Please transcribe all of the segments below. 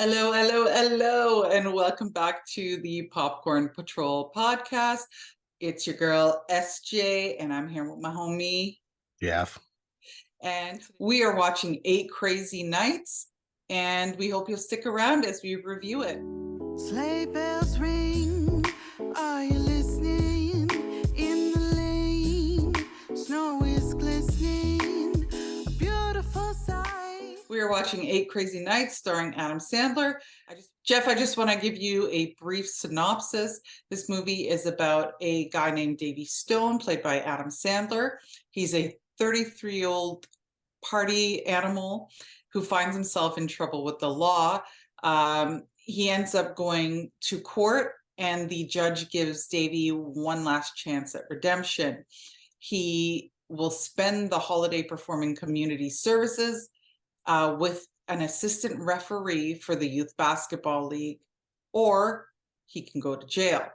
Hello, hello, hello, and welcome back to the Popcorn Patrol podcast. It's your girl SJ, and I'm here with my homie, Jeff. and we are watching Eight Crazy Nights, and we hope you'll stick around as we review it. Sleigh bells ring, are you listening? In the lane, snow is glistening, a beautiful sight. We are watching Eight Crazy Nights starring Adam Sandler. Jeff, I just want to give you a brief synopsis. This movie is about a guy named Davy Stone, played by Adam Sandler. He's a 33-year-old party animal who finds himself in trouble with the law. He ends up going to court, and the judge gives Davy one last chance at redemption. He will spend the holiday performing community services with an assistant referee for the youth basketball league, or he can go to jail.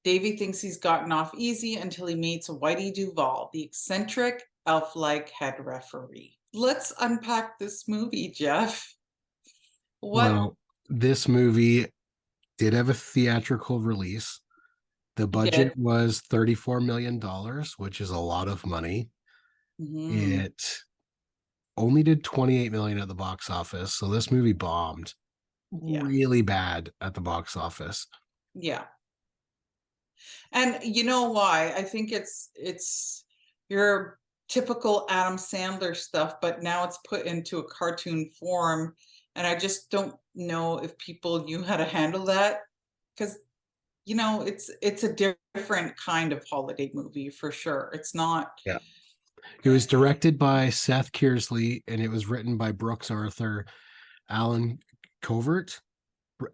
Davy thinks he's gotten off easy until he meets Whitey Duvall, the eccentric, elf-like head referee. Let's unpack this movie, Jeff. Well, this movie did have a theatrical release. The budget was $34 million, which is a lot of money. It only did 28 million at the box office, so this movie bombed really bad at the box office. Yeah. And you know why? I think it's your typical Adam Sandler stuff, but now it's put into a cartoon form, and I just don't know if people knew how to handle that, because it's a different kind of holiday movie for sure. It's not. Yeah. It was directed by Seth Kearsley, and it was written by Brooks Arthur, Alan Covert,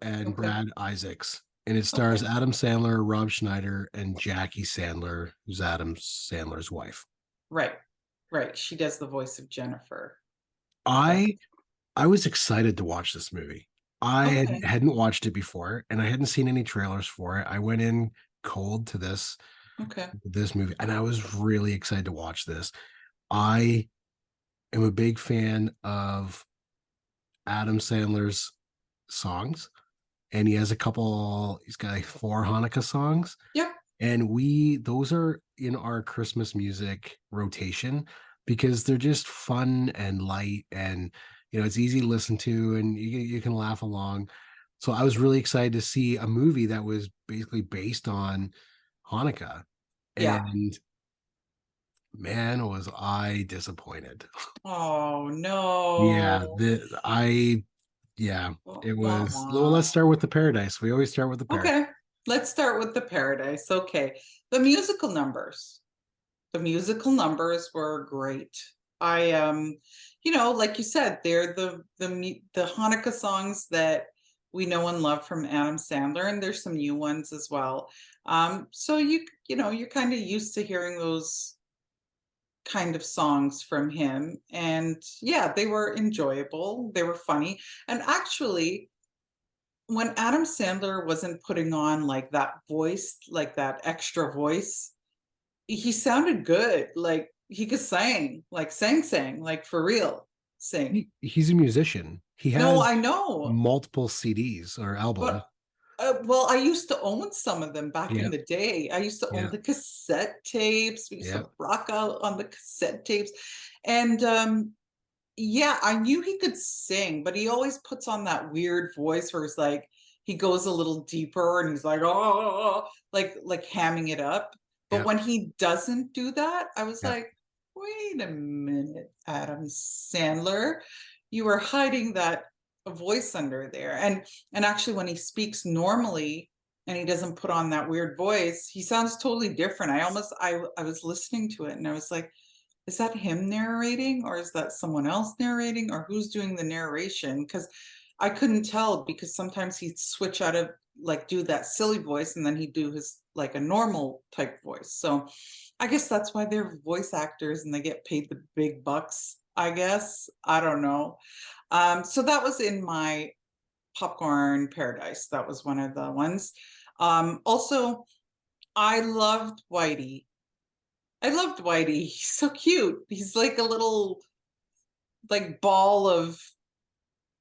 and Brad Isaacs. And it stars Adam Sandler, Rob Schneider, and Jackie Sandler, who's Adam Sandler's wife. Right. She does the voice of Jennifer. I was excited to watch this movie. I hadn't watched it before, and I hadn't seen any trailers for it. I went in cold to this movie, and I was really excited to watch this. I am a big fan of Adam Sandler's songs, and he's got like 4 Hanukkah songs. Yep. And those are in our Christmas music rotation because they're just fun and light, and it's easy to listen to, and you can laugh along. So I was really excited to see a movie that was basically based on Hanukkah. And man, was I disappointed. Oh no. It was. Well, let's start with the Paradise. We always start with the Paradise. Okay, let's start with the Paradise. Okay, the musical numbers. The musical numbers were great. Like you said, they're the Hanukkah songs that we know and love from Adam Sandler, and there's some new ones as well. So you're kind of used to hearing those kind of songs from him, and yeah, they were enjoyable, they were funny. And actually, when Adam Sandler wasn't putting on like that voice, like that extra voice, he sounded good. Like he could sing, like sang, like for real sing. He's a musician. He has No, I know multiple CDs or albums. well, I used to own some of them back in the day. I used to own Yeah. the cassette tapes. We used Yeah. to rock out on the cassette tapes. And I knew he could sing, but he always puts on that weird voice where it's like he goes a little deeper and he's like, oh, like hamming it up. But when he doesn't do that, I was like, wait a minute, Adam Sandler, you were hiding that voice under there. And actually, when he speaks normally and he doesn't put on that weird voice, he sounds totally different. I was listening to it and I was like, is that him narrating, or is that someone else narrating, or who's doing the narration? Because I couldn't tell, because sometimes he'd switch out of, like, do that silly voice and then he'd do his like a normal type voice. So I guess that's why they're voice actors and they get paid the big bucks, I guess. I don't know. So that was in my Popcorn Paradise. That was one of the ones. Also, I loved Whitey. He's so cute. He's like a little like ball of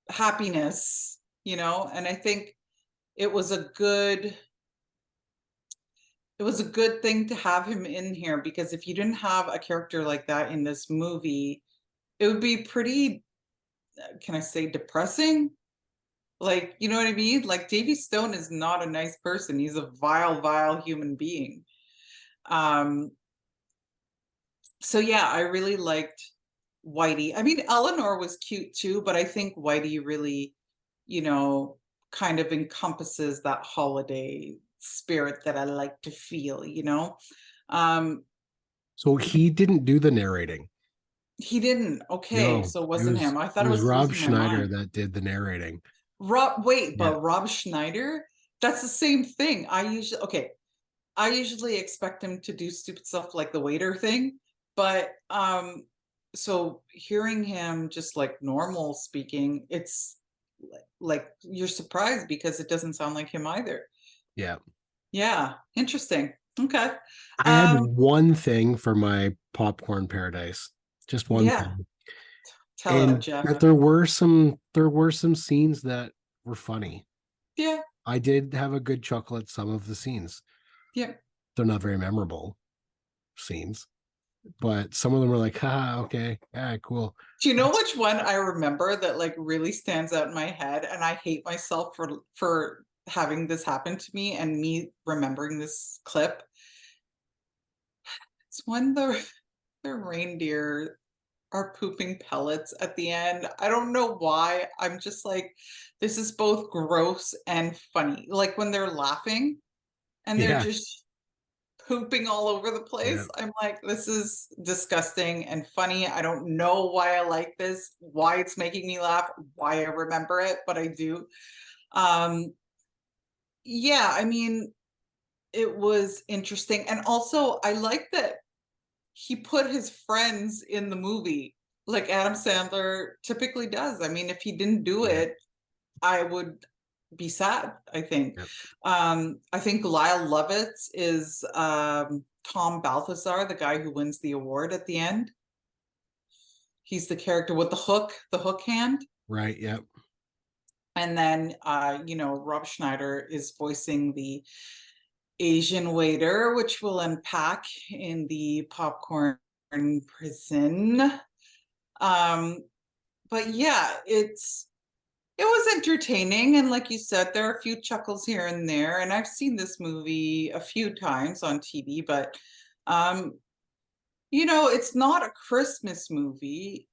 happiness, and I think it was a good thing to have him in here, because if you didn't have a character like that in this movie, it would be pretty, can I say, depressing? Like, you know what I mean? Like, Davy Stone is not a nice person. He's a vile human being. So yeah, I really liked Whitey. I mean, Eleanor was cute too, but I think Whitey really, kind of encompasses that holiday spirit that I like to feel, So he didn't do the narrating. He didn't. Okay, No, so it wasn't him. I thought it I was was Rob losing my Schneider mind. that did the narrating. Wait, Yeah. but Rob Schneider, that's the same thing. I usually expect him to do stupid stuff like the waiter thing, but so hearing him just like normal speaking, it's like you're surprised because it doesn't sound like him either. Yeah. Yeah, interesting. Okay. I had one thing for my popcorn paradise. Just one thing. Tell it, Jeff. That there were some scenes that were funny. Yeah. I did have a good chuckle at some of the scenes. Yeah. They're not very memorable scenes, but some of them were like, okay, cool. Do you know which one I remember that like really stands out in my head, and I hate myself for having this happen to me and me remembering this clip? It's when the reindeer are pooping pellets at the end. I don't know why. I'm just like, this is both gross and funny. Like when they're laughing and they're just pooping all over the place. Yeah. I'm like, this is disgusting and funny. I don't know why I like this, why it's making me laugh, why I remember it, but I do. Yeah, I mean, it was interesting. And also I like that he put his friends in the movie like Adam Sandler typically does. I mean, if he didn't do it, I would be sad, I think. Yep. I think Lyle Lovitz is Tom Balthazar, the guy who wins the award at the end. He's the character with the hook hand. Right, yep. And then, Rob Schneider is voicing the Asian waiter, which we'll unpack in the popcorn prison. But yeah, it was entertaining, and like you said, there are a few chuckles here and there, and I've seen this movie a few times on TV, but it's not a Christmas movie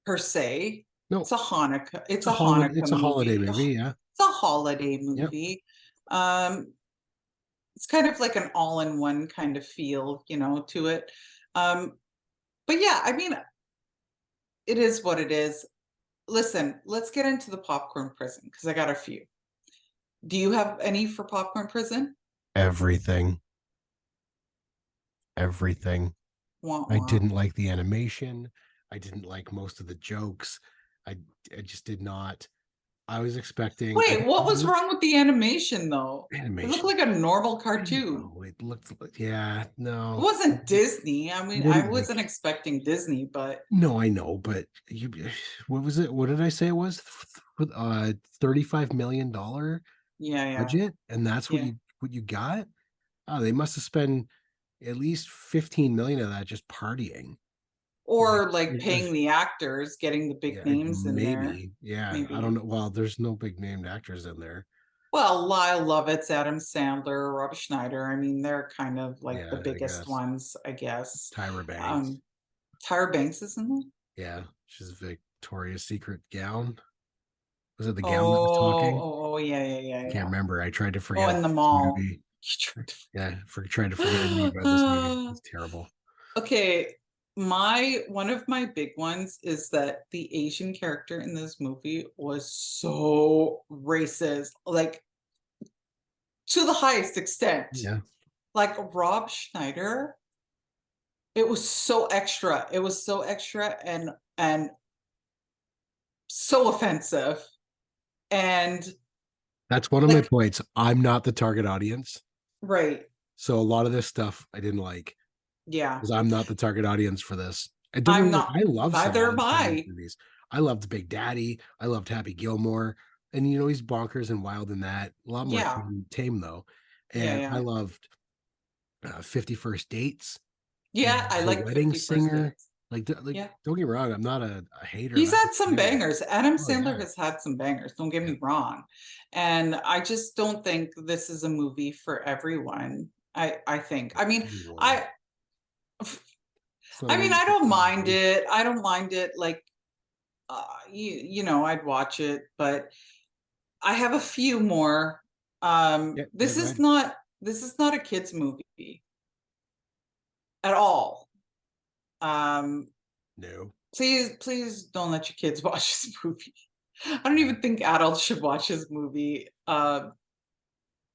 per se. No, it's a Hanukkah. It's a Hanukkah. It's a holiday movie. Yeah, it's a holiday movie. Yep. It's kind of like an all-in-one kind of feel, to it. But yeah, I mean, it is what it is. Listen, let's get into the popcorn prison because I got a few. Do you have any for popcorn prison? Everything. Wah, wah. I didn't like the animation. I didn't like most of the jokes. I just did not. I was expecting. Wait, what was wrong with the animation though? Animation. It looked like a normal cartoon. No, it looked no. It wasn't Disney. I mean, I wasn't expecting Disney, but no, I know, but what was it? What did I say it was? $35 million budget, and that's what you got? Oh, they must have spent at least 15 million of that just partying. Or like paying the actors, getting the big names in there. Maybe. I don't know. Well, there's no big named actors in there. Well, Lyle Lovitz, Adam Sandler, Rob Schneider. I mean, they're kind of like the biggest ones, I guess. Tyra Banks. Tyra Banks is in there? Yeah, she's Victoria's Secret gown. Was it the gown that was talking? Oh, yeah. I can't remember. I tried to forget. Oh, in the mall. Tried to forget about this movie. It's terrible. Okay. One of my big ones is that the Asian character in this movie was so racist, like to the highest extent. Yeah. Like Rob Schneider, it was so extra. It was so extra and so offensive. And that's one of my points. I'm not the target audience. Right. So a lot of this stuff I didn't like. Yeah, because I'm not the target audience for this. I'm not. I love neither am I. movies. I loved Big Daddy. I loved Happy Gilmore. and he's bonkers and wild in that. A lot more Yeah. tame though. Yeah, And I yeah. loved 50 First Dates Yeah, and I The like Wedding 50 First Singer. Dates. Like, Yeah. don't get me wrong, I'm not a hater of He's Adam had some Sandler. bangers. Adam Oh, Sandler yeah. has had some bangers, don't get Yeah. me wrong. And I just don't think this is a movie for everyone. I think. I mean, Everyone. I It's not a I mean, movie I for don't mind everyone. it. I don't mind it. Like, you know, I'd watch it, but I have a few more. Yeah, yeah, go ahead. This is not a kids movie at all. Um, No. please don't let your kids watch this movie. I don't Yeah. even think adults should watch this movie.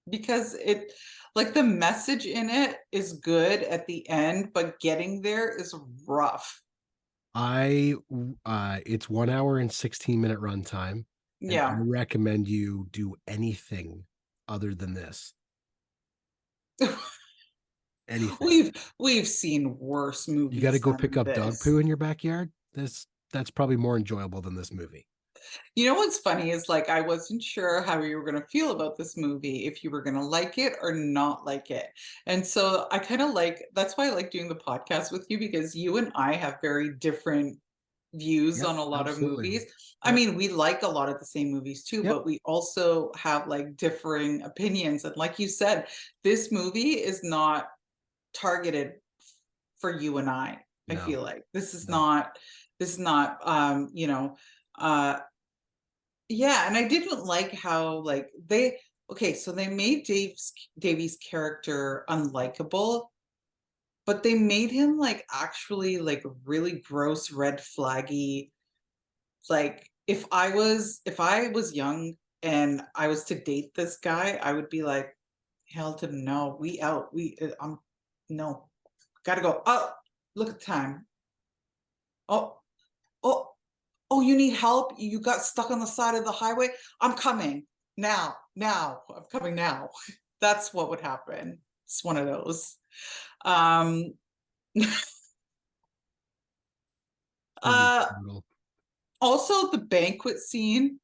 Because it, like, the message in it is good at the end, but getting there is rough. It's 1 hour and 16-minute runtime, and I Yeah. recommend you do anything other than this. Anything. We've seen worse You got to movies go pick than up dog this. poo in your backyard. That's probably more enjoyable than this movie. You know what's funny is, like, I wasn't sure how you were going to feel about this movie, if you were going to like it or not like it. And so I kind of like, that's why I like doing the podcast with you, because you and I have very different views Yep, on a lot of absolutely. movies. I Yep. mean, we like a lot of the same movies too, Yep. but we also have like differing opinions. And like you said, this movie is not targeted for you and I. I No. feel like this is No. not you know, uh yeah, and I didn't like how, like, they, okay, so they made Davy's character unlikable, but they made him like actually like really gross red flaggy. Like, if I was young and I was to date this guy, I would be like, hell to the no, we out, no, gotta go. Oh, look at the time. Oh, oh, oh, you need help? You got stuck on the side of the highway? I'm coming now, I'm coming now. That's what would happen. It's one of those. Um, Pretty uh, brutal. Also the banquet scene.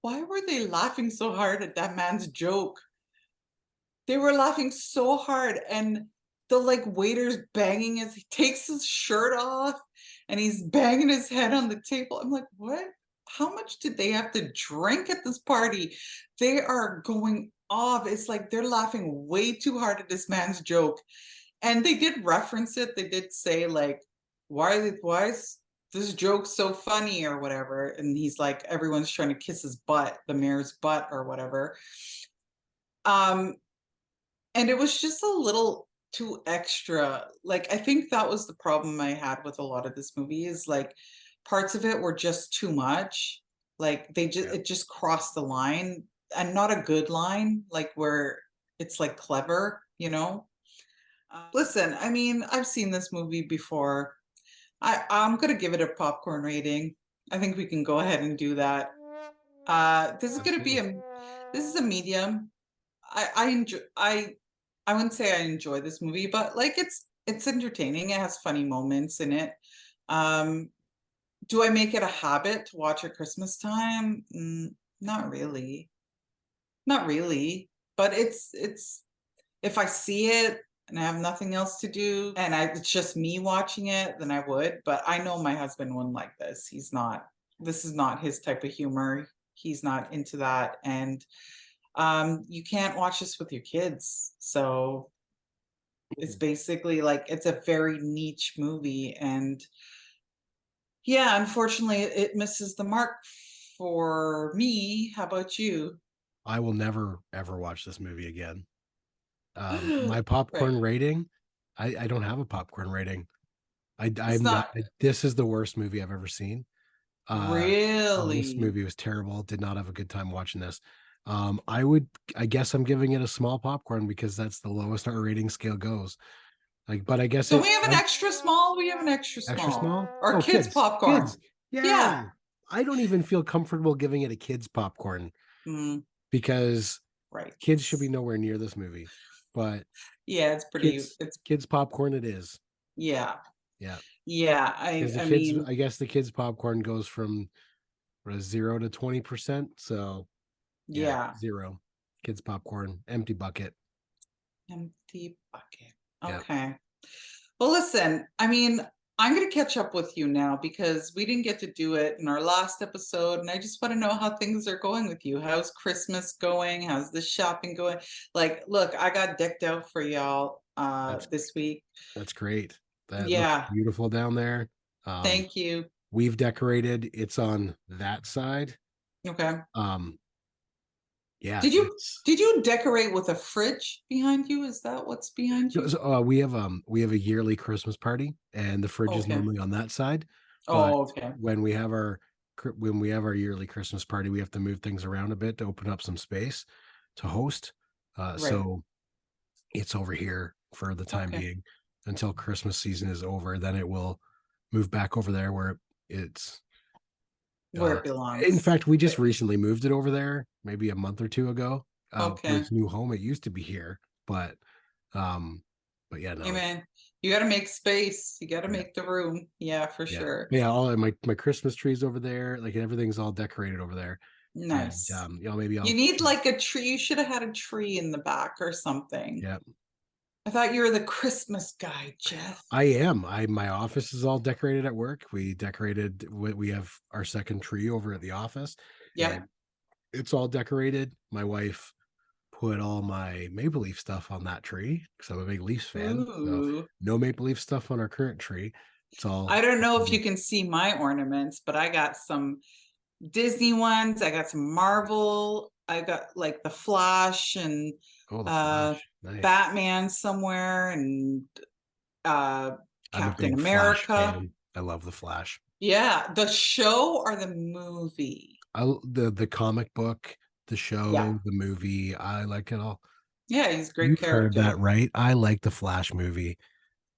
Why were they laughing so hard at that man's joke? They were laughing so hard, and the like waiter's banging his, he takes his shirt off and he's banging his head on the table. I'm like, what? How much did they have to drink at this party? They are going off. It's like they're laughing way too hard at this man's joke. And they did reference it. They did say, like, why is this joke so funny or whatever? And he's like, everyone's trying to kiss his butt, the mayor's butt or whatever. And it was just a little too extra. Like, I think that was the problem I had with a lot of this movie, is like parts of it were just too much. Like, it just crossed the line, and not a good line, like where it's like clever, you know? Listen, I mean, I've seen this movie before. I'm gonna give it a popcorn rating. I think we can go ahead and do that. This is gonna be Absolutely. this is a medium. I enjoy, I wouldn't say I enjoy this movie, but like it's entertaining. It has funny moments in it. Um, do I make it a habit to watch at Christmas time? Not really. Not really. But it's if I see it and I have nothing else to do and it's just me watching it, then I would. But I know my husband wouldn't like this. This is not his type of humor. He's not into that. And you can't watch this with your kids. So it's basically like, it's a very niche movie. And yeah, unfortunately, it misses the mark for me. How about you? I will never ever watch this movie again. My popcorn Right. rating, I don't have a popcorn rating. It's I'm not. not This is the worst movie I've ever seen. This really. movie was terrible. Did not have a good time watching this. I guess I'm giving it a small popcorn because that's the lowest our rating scale goes. Like, but I guess Don't we have an extra small? We have an extra extra small. small. Or Oh, kids popcorn. kids. Yeah. Yeah. I don't even feel comfortable giving it a kids popcorn Mm, because right. kids should be nowhere near this movie. But Yeah, it's pretty, kids popcorn it is. yeah. Yeah. Yeah. Because I mean, I guess the kids popcorn goes from 0 to 20%. So Yeah. 0. Kids popcorn, empty bucket. Empty bucket. Yeah. Okay. Well, listen, I mean, I'm going to catch up with you now because we didn't get to do it in our last episode. And I just want to know how things are going with you. How's Christmas going? How's the shopping going? Like, look, I got decked out for y'all this week. That's great. That Yeah. looks beautiful down there. Thank you. We've decorated. It's on that side. Okay. Yeah. Did you decorate with a fridge behind you? Is that what's behind you? So, we have a yearly Christmas party, and the fridge is Okay. normally on that side. Oh, okay. When we have our yearly Christmas party, we have to move things around a bit to open up some space to host. So it's over here for the time being until Christmas season is over. Then it will move back over there where it's where it belongs. In fact, we just recently moved it over there, maybe a month or two ago. For its new home. It used to be here, but yeah, no. Hey man, you got to make space. You got to make the room. Yeah, for sure. Yeah, all my Christmas trees over there, like everything's all decorated over there. Nice. And, maybe you need like a tree. You should have had a tree in the back or something. Yeah. I thought you were the Christmas guy, Jeff. I am. My office is all decorated at work. We decorated. We have our second tree over at the office. Yeah. It's all decorated. My wife put all my Maple Leaf stuff on that tree because I'm a big Leafs fan. So no Maple Leaf stuff on our current tree. It's all. I don't know if you can see my ornaments, but I got some Disney ones. I got some Marvel. I got like the Flash and Nice. Batman somewhere and Captain America. I love the Flash. Yeah, the show or the movie? The comic book, the show, the movie. I like it all. Yeah, he's a great You've character. Heard that right? I like the Flash movie.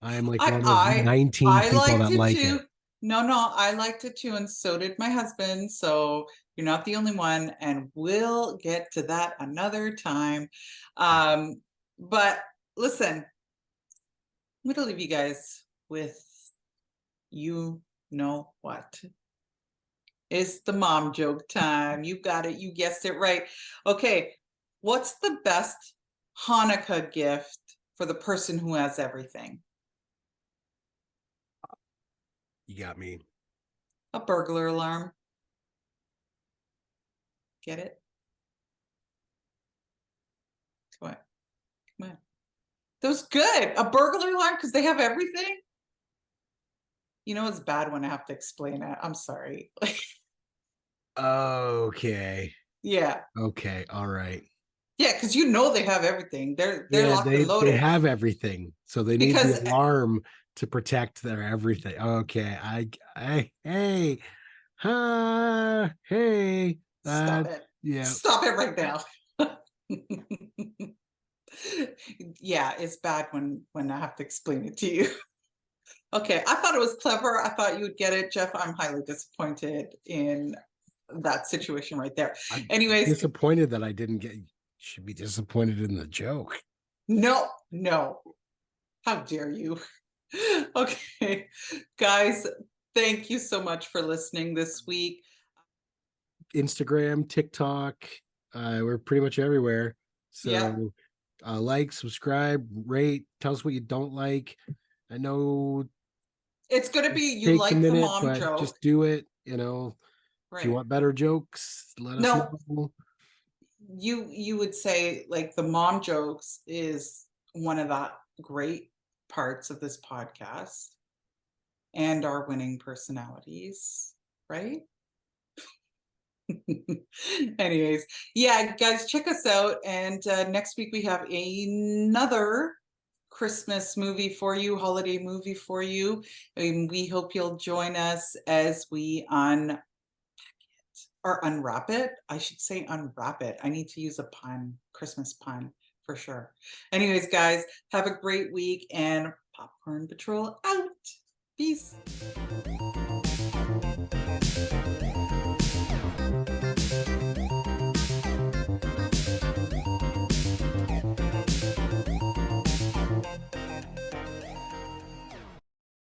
I am like one of those 19 people that like it. No, I liked it too, and so did my husband. So you're not the only one, and we'll get to that another time. But listen, I'm gonna leave you guys with you know what. It's the mom joke time. You got it. You guessed it right. Okay, what's the best Hanukkah gift for the person who has everything? You got me. A burglar alarm. Get it? Come on. That was good. A burglar alarm because they have everything? You know, it's bad when I have to explain it. I'm sorry. Okay. Yeah. Okay. All right. Yeah, because you know they have everything. They're locked and loaded. They have everything, so they need the alarm to protect their everything. Okay. Hey. Stop it. Yeah. Stop it right now. Yeah, it's bad when I have to explain it to you. Okay, I thought it was clever. I thought you would get it, Jeff. I'm highly disappointed in that situation right there. Anyways, disappointed that I didn't get. Should be disappointed in the joke. No. How dare you? Okay, guys, thank you so much for listening this week. Instagram, TikTok, we're pretty much everywhere. So like, subscribe, rate, tell us what you don't like. I know it's gonna be you like the mom joke. Just do it, If you want better jokes, let us know. You would say like the mom jokes is one of the great parts of this podcast and our winning personalities, right? Anyways, guys, check us out, and next week we have another Christmas movie for you, holiday movie for you, and we hope you'll join us as we unpack it or unwrap it. I should say unwrap it. I need to use a pun, Christmas pun for sure. Anyways, guys, have a great week, and Popcorn Patrol out. Peace.